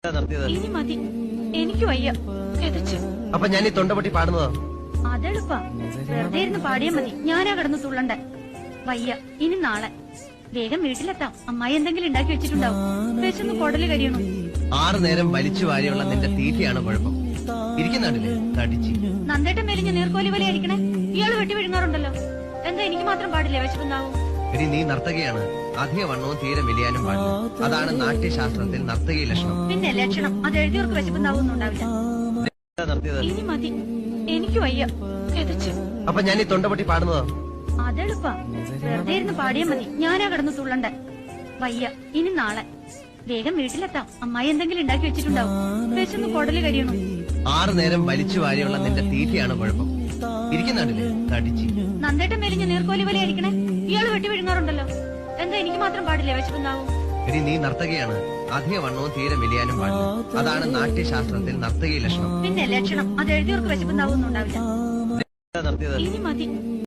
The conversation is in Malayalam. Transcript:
ഇനി മതി, എനിക്ക് വയ്യ, കിതച്ച്. അപ്പൊ ഞാൻ ഈ തൊണ്ടപൊട്ടി പാടുന്നതോ? അതെളുപ്പാ, വെറുതെ ഇരുന്ന് പാടിയാ മതി. ഞാനാ കിടന്ന് തുള്ളണ്ടേ. വയ്യ, ഇനി നാളെ. വേഗം വീട്ടിലെത്താം. അമ്മായി എന്തെങ്കിലും ഉണ്ടാക്കി വെച്ചിട്ടുണ്ടാവും. വിശന്ന് കൊടല് കരിയണു. 6 നേരം വലിച്ചു വാരിയുള്ള നിന്റെ തീറ്റയാണ് കുഴപ്പം. ഇരിക്കുന്നാണ്ടില്ലേ തടിച്ച്. നന്ദേട്ടൻ മെലിഞ്ഞ നീർക്കോലി പോലെ ആയിരിക്കണേ. ഇയാള് വെട്ടി വിഴുങ്ങാറുണ്ടല്ലോ. എന്താ എനിക്ക് മാത്രം പാടില്ലേ വിശപ്പുണ്ടാവും? എടി, നീ നർത്തകിയാണ്. അധിക വണ്ണവും തീരെ മെലിയാനും പാടില്ല. അതാണ് നാട്യശാസ്ത്രത്തിൽ നർത്തകി ലക്ഷണം. പിന്നെ ലക്ഷണം അത് എഴുതിയവർക്ക് വിശപ്പുണ്ടാവുന്നുണ്ടാവില്ല. ഇനി മതി, എനിക്ക് വയ്യ, കിതച്ച്. അപ്പൊ ഞാൻ ഈ തൊണ്ടപൊട്ടി പാടുന്നതോ? അതെളുപ്പാ, വെറുതെ ഇരുന്ന് പാടിയാ മതി. ഞാനാ കിടന്ന് തുള്ളണ്ടേ. വയ്യ, ഇനി നാളെ. വേഗം വീട്ടിലെത്താം. അമ്മായി എന്തെങ്കിലും ഉണ്ടാക്കി വെച്ചിട്ടുണ്ടാവും. വിശന്ന് കൊടല് കരിയണു. 6 നേരം വലിച്ചു വാരിയുള്ള നിന്റെ തീറ്റയാണ് കുഴപ്പം. ഇരിക്കുന്നാണ്ടില്ലേ തടിച്ച്. നന്ദേട്ടൻ മെലിഞ്ഞ നീർക്കോലി പോലെ ആയിരിക്കണേ. ഇയാള് വെട്ടി വിഴുങ്ങാറുണ്ടല്ലോ. എന്താ എനിക്ക് മാത്രം പാടില്ലേ വിശപ്പുണ്ടാവും? എടി, നീ നർത്തകിയാണ്. അധിക വണ്ണവും തീരെ മെലിയാനും പാടില്ല. അതാണ് നാട്യശാസ്ത്രത്തിൽ നർത്തകി ലക്ഷണം. പിന്നെ ലക്ഷണം അത് എഴുതിയവർക്ക് വിശപ്പുണ്ടാവുന്നുണ്ടാവില്ല. നിർത്തിയത് ഇനി മതി.